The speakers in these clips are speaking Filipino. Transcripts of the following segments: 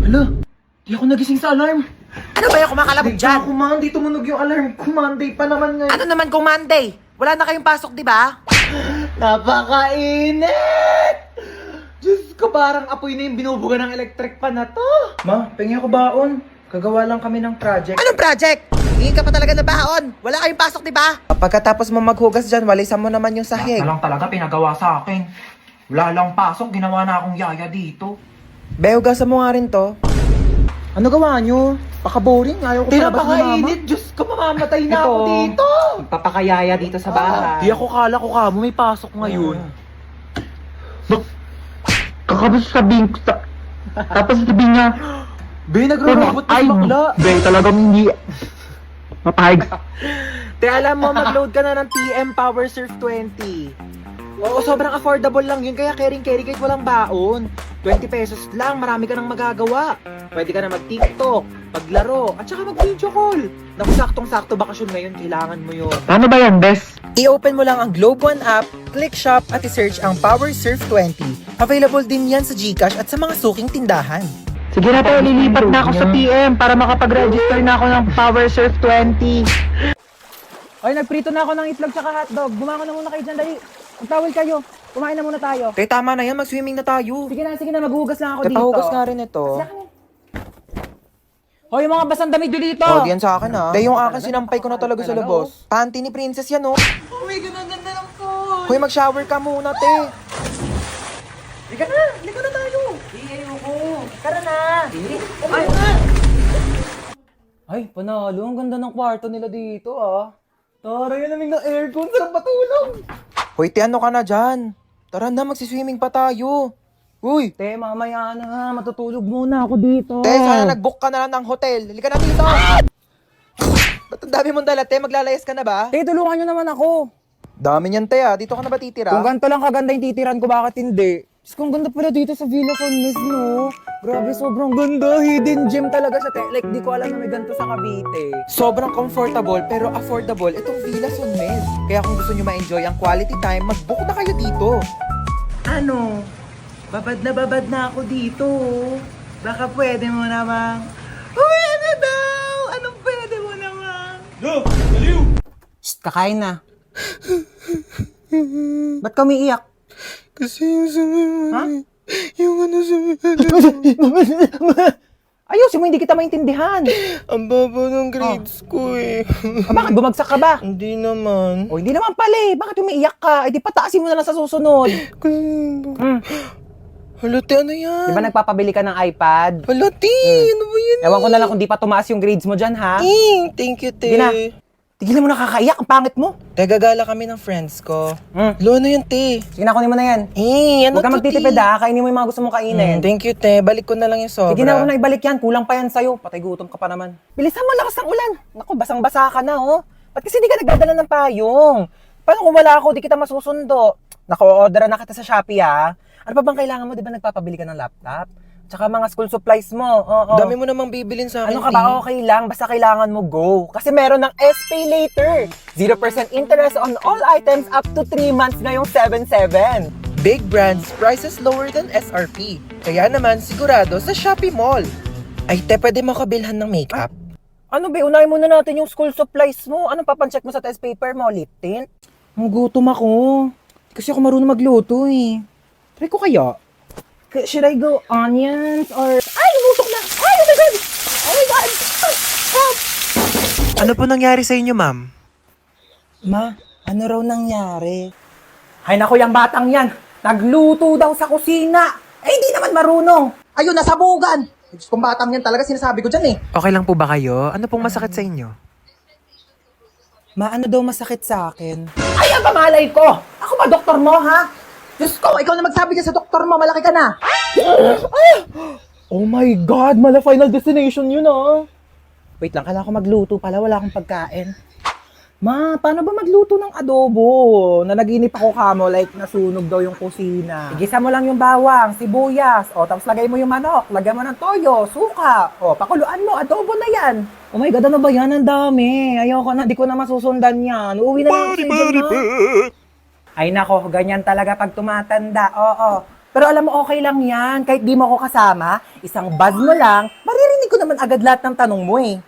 Hala, di ako nagising sa alarm. Ano ba yung kumakalabog dyan? Hindi tumunog yung alarm. Monday pa naman ngayon. Ano naman kung Monday? Wala na kayong pasok, di ba? Napakainit! Diyos ko, parang apoy na yung binubuga ng electric pan na to. Ma, pengi ako baon. Kagawa lang kami ng project. Anong project? Hingin ka pa talaga na baon. Wala kayong pasok, di ba? Pagkatapos mo maghugas dyan, walisan mo naman yung sahig. Lang talaga pinagawa sa akin. Wala lang pasok, ginawa na akong yaya dito. Be, hugasan mo nga rin to. Ano gawa nyo? Paka-boring, ayaw ko palabas ni mama. Pinapakainit, Diyos ko, mamamatay na ako Ito. dito. Magpapakayaya dito sa bahay. Di ako kala ko kamo, may pasok ngayon. Kakabas sabihin ko sa... Tapos sabihin niya, Be, nagro-robot na ay, si bakla. be, talagang hindi... Mapahig. Te, alam mo, mag-load ka na ng TM Power Surf 20. Oo, sobrang affordable lang yun, kaya carry kahit walang baon. 20 pesos lang, marami ka nang magagawa. Pwede ka na mag-TikTok, maglaro, at saka mag-video call. Naku, saktong-sakto bakasyon ngayon, kailangan mo yun. Paano ba yan, Bes? I-open mo lang ang Globe One app, click shop at i-search ang Power Surf 20. Available din yan sa GCash at sa mga suking tindahan. Sige na tayo, lilipat na ako sa TM para makapag-register na ako ng Power Surf 20. Ay, nagprito na ako ng itlog tsaka hotdog. Bumangon na muna kayo dyan, dali. Magtawal kayo. Kumain na muna tayo. Te, tama na yan, mag-swimming na tayo. Sige na, maghuhugas lang ako dito. Kapahugas nga rin ito. Hoy, yung mga basang damit nyo dito. Oh, diyan sa akin ha. Te, yung akin sinampay ko na talaga sa labos. Panty ni Princess yan, oh. Oh my God, ang ganda ng phone. Hoy, mag-shower ka muna, te. Liga na tayo. Ayoko. Tara na. Ay, panalo. Ang ganda ng kwarto nila dito, ah. Tara, yun namin ng aircon. Sarap patulog. Hoy, te, ano ka na dyan? Tara na, magsiswimming pa tayo. Uy, Te, mamaya na. Matutulog muna ako dito. te, sana nag-book ka na lang ng hotel. Halika na dito. Ba't ang dami mong dala, te? Maglalayas ka na ba? Te, tulungan nyo naman ako. Dami niyan, te, ah. Dito ka na ba titira? Kung ganito lang kaganda yung titiran ko, bakit hindi? Diyos ko, ang ganda pala dito sa Villa San Luis, no? Grabe, sobrang ganda. Hidden gem talaga siya, te. Like, di ko alam na may ganito sa Cavite. Sobrang comfortable pero affordable itong Villa Sonmes. Kaya kung gusto nyo ma-enjoy ang quality time, mag-book na kayo dito. Ano? Babad na ako dito. Baka pwede mo namang... Pwede daw! Anong pwede mo naman? Shh, kakain na. Ba't ka umiiyak? Kasi yung sa... Ha? Yung ano sa... Ayusin mo, hindi kita maintindihan. Ang baba ng grades ko eh. Bakit bumagsak ka ba? Hindi naman. O, hindi naman pala eh. Bakit umiiyak ka? Eh, di pataasin mo na lang sa susunod. Kasi... Halati, ano yan? Di ba nagpapabili ka ng iPad? Halati, ano ba yan? Ewan ko na lang kung di pa tumaas yung grades mo dyan, ha? Thank you, te. Sige na. Tigilan mo na kakaiyak. Ang pangit mo. Te, gagala kami ng friends ko. Lo, ano yan, te? Sige na, kunin mo na yan. Ano Huwag ka to, magtitipid, te? ha? Kainin mo yung mga gusto mong kainin. Thank you, te. Balik ko na lang yung sobra. Sige na, huwag na ibalik yan. Kulang pa yan sa'yo. Patay gutom ka pa naman. Bilisan mo, lakas ng ulan. Naku, basang-basa ka na, oh. Ba't kasi di ka nagdadala ng payong? Paano kung wala ako, di kita masusundo? Naku, order na kita sa Shopee, ha? Ano pa bang kailangan mo? Di ba nagpapabili ka ng laptop? Tsaka mga school supplies mo. Oo. Dami mo namang bibilin sa akin, Ano ka ba? Okay lang. Basta kailangan mo go. Kasi meron ng SPay later. 0% interest on all items up to 3 months ngayong 7/7. Big brands, prices lower than SRP. Kaya naman, sigurado sa Shopee Mall. Ay, te, pwede mo kabilhan ng makeup? Ano ba? Unahin muna natin yung school supplies mo. Anong papancheck mo sa test paper mo? Lip tint? Gutom ako. Kasi ako marunong magluto eh. Try ko kaya? Should I go onions or... Ay! Lumusok na! Ay! Oh my God! Oh my God! Help! Ano po nangyari sa inyo, ma'am? Ma, ano raw nangyari? Ay naku, yung batang yan. Nagluto daw sa kusina. Eh, hindi naman marunong. Ayun, nasabugan. Kung batang yan talaga, sinasabi ko dyan eh. Okay lang po ba kayo? Ano pong masakit sa inyo? Ma, ano daw masakit sa akin? Ay, ang pamalay ko! Ako ba doktor mo, ha? Diyos ko, ikaw na magsabi dyan sa doktor mo, malaki ka na. Ay! Oh my God, mala final destination yun, ah. Wait lang, kailangan ko magluto pala, wala akong pagkain. Ma, paano ba magluto ng adobo? Nanaginip ako kamo, like nasunog daw yung kusina. Igisa mo lang yung bawang, sibuyas, o tapos lagay mo yung manok, lagyan mo ng toyo, suka, o pakuluan mo, adobo na yan. Oh my God, ano ba yan? Ang dami. Ayoko na, di ko na masusundan yan. Uuwi na lang ako sa inyo, ma. Ay nako, ganyan talaga pag tumatanda. Oo. Pero alam mo, okay lang yan. Kahit di mo ako kasama, isang buzz mo lang, maririnig ko naman agad lahat ng tanong mo eh.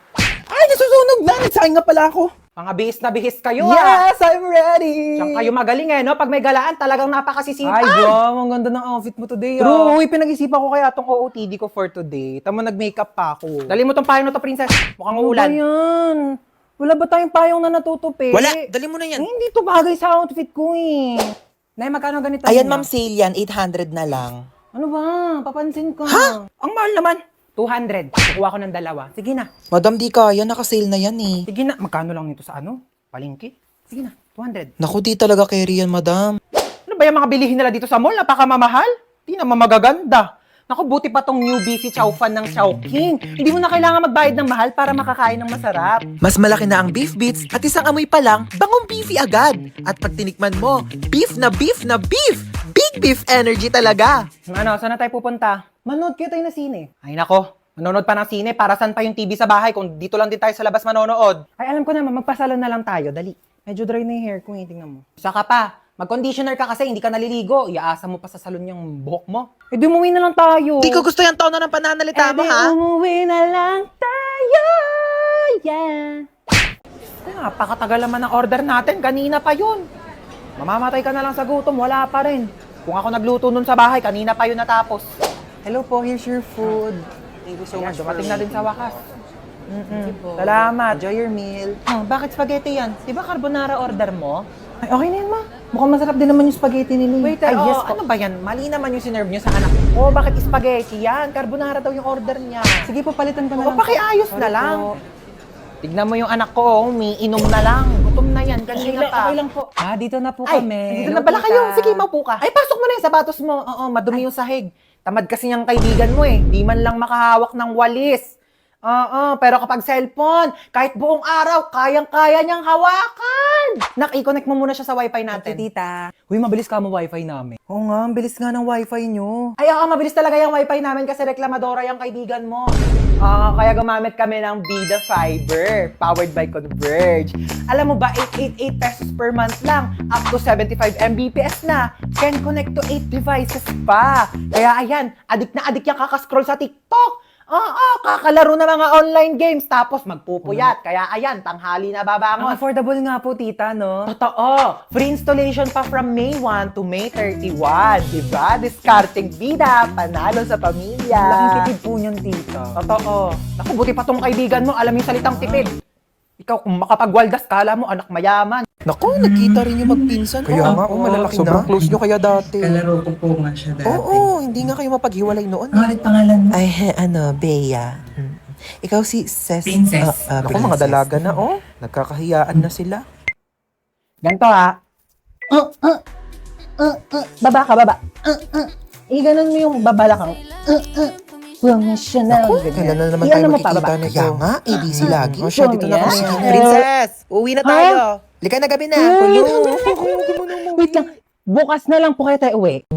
Ay, nasusunog na! Nagsayang nga pala ako. Mga bihis na bihis kayo Yes, I'm ready! Diyan kayo magaling no? Pag may galaan, talagang napakasisipan. Ay, Jom, ang ganda ng outfit mo today. True, pinag-isipan ko kaya itong OOTD ko for today. Tama, nag-makeup pa ako. Dali mo tong payong na to, princess. Mukhang Ano ba uulan. yan? Wala ba tayong payong na natutupi? Dali mo na yan. Hindi to bagay sa outfit ko eh. Nay, magkano ganito? Ayan, niya? ma'am, sale yan. 800 na lang. Ano ba? Papansin ko. Ang mahal naman. 200. Kukuha ko ng dalawa. Sige na. Madam, di kaya. Naka-sale na yan eh. Sige na. Magkano lang nito sa ano? Palengke? Sige na. 200. Naku, di talaga carry yan, madam. Ano ba yung mga bilihin nila dito sa mall? Napakamamahal? Di naman magaganda. Naku, buti pa tong new beefy chow fan ng Chowking. Hindi mo na kailangan magbayad ng mahal para makakain ng masarap. Mas malaki na ang beef bits at isang amoy pa lang, bangong beefy agad. At pag tinikman mo, beef na beef na beef! Big beef energy talaga! Ano, saan na tayo pupunta? Manood kayo tayo na sine. Ay nako, manonood pa ng sine. Para saan pa yung TV sa bahay kung dito lang din tayo sa labas manonood? Ay, alam ko naman, magpasalon na lang tayo. Dali. Medyo dry na yung hair ko, tingnan mo. Saka pa, mag-conditioner ka kasi hindi ka naliligo. Iaasa mo pa sa salon yung buhok mo. Eh, di umuwi na lang tayo. Di ko gusto yung tono ng pananalita mo, ha? Umuwi na lang tayo. Yeah. Napakatagal naman ng order natin. Kanina pa yun. Mamamatay ka na lang sa gutom. Wala pa rin. Kung ako nagluto nun sa bahay, kanina pa yun natapos. Hello po, here's your food. Thank you so Ayan, dumating na din sa wakas. Salamat. Enjoy your meal. Oh, bakit spaghetti yan? Di ba carbonara order mo? Ay, okay na yan, ma. Mukhang masarap din naman yung spaghetti nila. Wait, Ay, yes po. ano ba yan? Mali naman yung sinerve nyo sa anak ko. Oh, bakit spaghetti yan? Carbonara daw yung order niya. Sige po, palitan ko na O, lang. pakiayos na Sorry lang. po. Tignan mo yung anak ko, umiinom na lang. Gutom na yan, kanina pa. Okay lang po. Ah, dito na po Ay, kami. dito na Hello, pala kayo. tita. Sige, maupo ka. Ay, pasok mo na yung sapatos mo. Oo, madumi yung sahig. Tamad kasi niyang kaibigan mo eh. Di man lang makahawak ng walis. Oo, pero kapag cellphone, kahit buong araw, kayang-kaya niyang hawakan. Nak, i-connect mo muna siya sa wifi Okay, natin. tita. Uy, mabilis ka mo wifi namin. Oo nga, ang bilis nga ng wifi nyo. Ay, oo, mabilis talaga yung wifi namin kasi reklamadora yung kaibigan mo. Kaya gumamit kami ng Bida Fiber, powered by Converge. Alam mo ba, 888 pesos per month lang, up to 75 Mbps na. Can connect to 8 devices pa. Kaya ayan, adik na adik yung kakascroll sa TikTok. Oo, kakalaro na mga online games, tapos magpupuyat. Kaya ayan, tanghali na Ang babangon. affordable nga po, tita, no? Totoo. Free installation pa from May 1 to May 31. Diba? Discarding bida, panalo sa pamilya. Laking tipid po niyan, tita. Totoo. Naku, buti pa tong kaibigan mo, alam yung salitang tipid. Ikaw, kung makapagwaldas, kala mo anak mayaman. Naku, nagkita rin yung magpinsan. Kaya nga, malalaki sobrang close nyo kaya dati. Kalaro ko po nga siya dati. Oo, hindi nga kayo mapaghiwalay noon. Ano ulit pangalan mo? Ay, Bea. Ikaw si Princess. Naku, mga dalaga na, oh. Nagkakahiyaan na sila. Ganto ha. Baba ka, baba. Iganon mo yung babalakang. Professional. Kailan na naman Iyan tayo mo pa, magkikita baba. na Kaya nga, ABC lagi. Oh, Siya, dito na yan. kami. Princess, uwi na tayo. Lika na gabi na. Wait lang. Bukas na lang po kayo tayo uwi.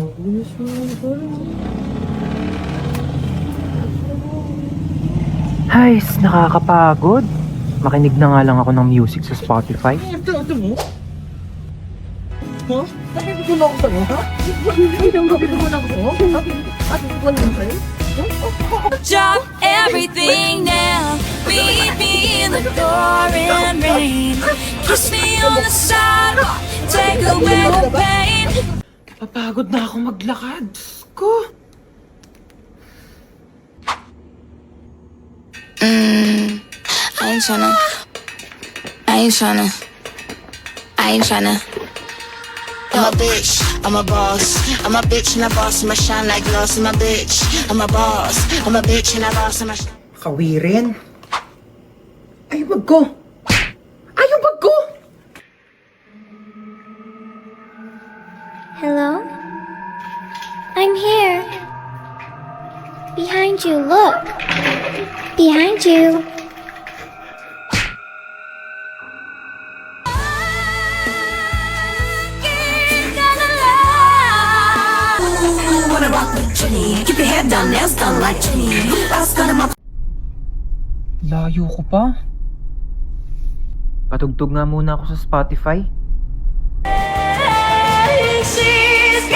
Ay, nakakapagod. Makinig na nga lang ako ng music sa Spotify. Drop everything now. Meet me in the pouring rain. Kiss me on the side. Take away the pain. Papagod na ako maglakad. Diyos ko. I ain't tryna. I'm a bitch, I'm a boss. I'm a bitch and a boss, I'ma shine like glass. I'm a bitch, I'm a boss. I'm a bitch and a boss, I'ma shine. Kawirin. Ay, wag ko. Ay, yung bag ko. Hello? I'm here. Behind you, look. Behind you. Keep your head down, nails done like Jenny. Layo ko pa. Patugtog nga muna ako sa Spotify. She's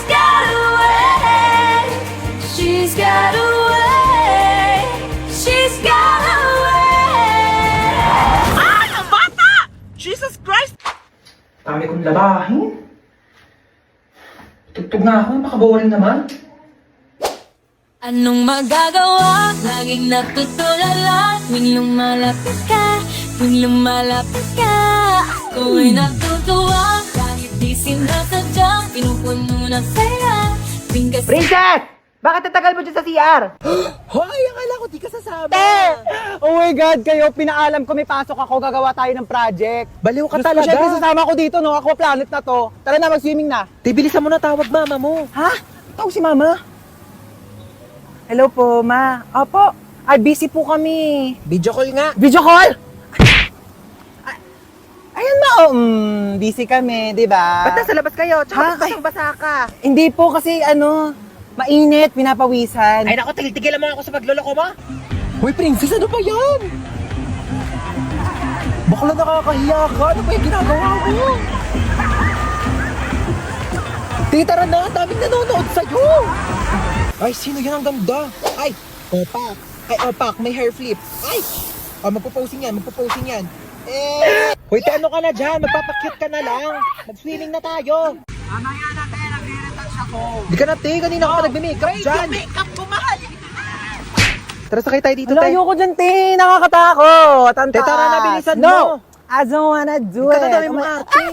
got Dami kong labahin. Tugtog na ako, napaka-boring naman. Anong magagawa? Laging natutulala tuwing lumalapit ka, tuwing lumalapit ka. Ako ay natutuwa kahit di sinasadya, pinupuno ng saya tuwing kasi. Princess! Bakit tatagal mo dyan sa CR? Hoy, akala ko di ka sasama. Oh my God, kayo, pinaalam ko may pasok ako, gagawa tayo ng project. Baliw ka Diyos ko, talaga. syempre sasama ko dito, no? Ako planet na to. Tara na, mag-swimming na. Bilisan mo na tawag mama mo. Ha? Tawag si Mama? Hello po, ma. Opo. Ay, busy po kami. Video call nga. Video call? Ayan ma, busy kami, di ba? Ba't nasa labas kayo? Ha? Tsaka basang-basa ka. Hindi po kasi mainit, pinapawisan. Ay naku, tigil-tigilan mo ako sa pagloloko mo. Hoy, princess, ano ba yan? Bakla nakakahiya ka. Ano ba yung ginagawa mo? Tara na, daming nanonood sa'yo. Ay, sino yan ang ganda? Ay, opak. Ay, opak, may hair flip. Ay, magpo-posing yan. Hoy, ano ka na dyan? Magpapakyut ka na lang. Mag-swimming na tayo. Mamaya na, te. Nagre-retouch ako. Di ka na, te. Kanina ka pa nagme-makeup dyan. Makeup ko, mahal. Tara, sakay tayo dito, Wala, te. ayoko dyan, te. Nakakatakot. Ang Te, tara na, taas. bilisan No! mo. I don't wanna do Ikaw it. na dami Oh mga my- ate.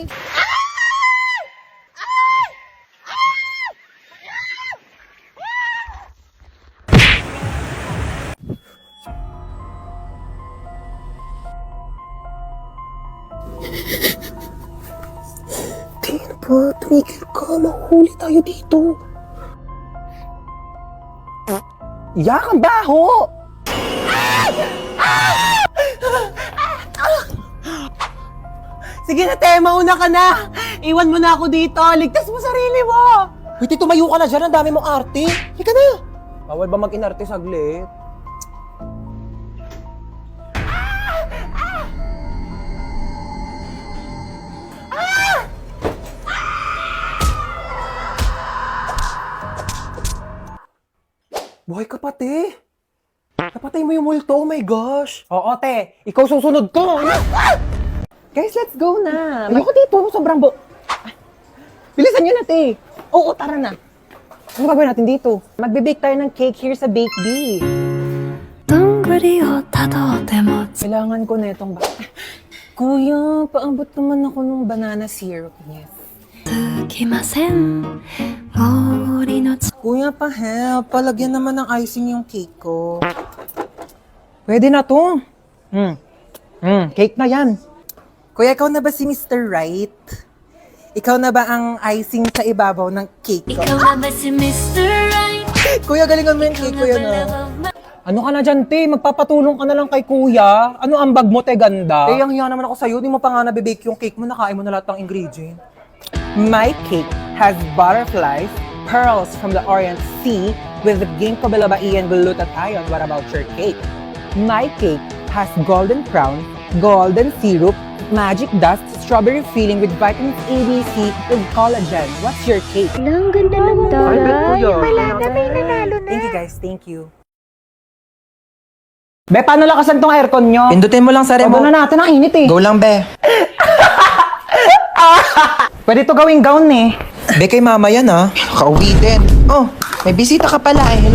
Tingin po, tumigil ka. Mahuli tayo dito. Yak, ang baho! Sige na, te. Mauna ka na. Iwan mo na ako dito. Ligtas mo sarili mo. Uy, te, tumayo ka na dyan. Ang dami mong arte. Halika na. Bawal ba mag-inarte saglit? Buhay ka pa, te. Napatay mo yung multo. Oh my gosh. Oo, te. Ikaw susunod ko. Guys, let's go na. Ayoko dito. Sobrang Bilisan nyo na, te. Oo, tara na. Ano gagawin natin dito? Magbe-bake tayo ng cake here sa Bake Bee. どんぐりをたどっても Kailangan ko na itong Kuya, paambot naman ako ng banana syrup niya. つきません氷の Kuya, pa-help. Palagyan naman ng icing yung cake ko. Pwede na to. Cake na yan. Kuya, ikaw na ba si Mr. Right? Ikaw na ba ang icing sa ibabaw ng cake ko? ikaw na ba si Mr. Right? Kuya, galingan mo yung cake, kuya na. Ano ka na dyan, te? Magpapatulong ka na lang kay kuya. Ano ang bag mo, te, ganda? Eh, ang hiya naman ako sa'yo. Di mo pa nga nabibake yung cake mo. Nakain mo na lahat ng ingredient. My cake has butterflies, pearls from the Orient Sea with the ginkgo biloba and glutathione. What about your cake? My cake has golden crown, golden syrup, magic dust, strawberry filling with vitamins A, B, C, with collagen. What's your cake? Ang ganda ng taray. Thank you, guys. Thank you. Be, paano lakasan tong aircon nyo? Pindutin mo lang sa Pwede na natin, ang init eh. Go lang, be. Pwede to gawing gown eh. Be, kay mama yan, ha? Kauwi din. Oh, may bisita ka pala, eh.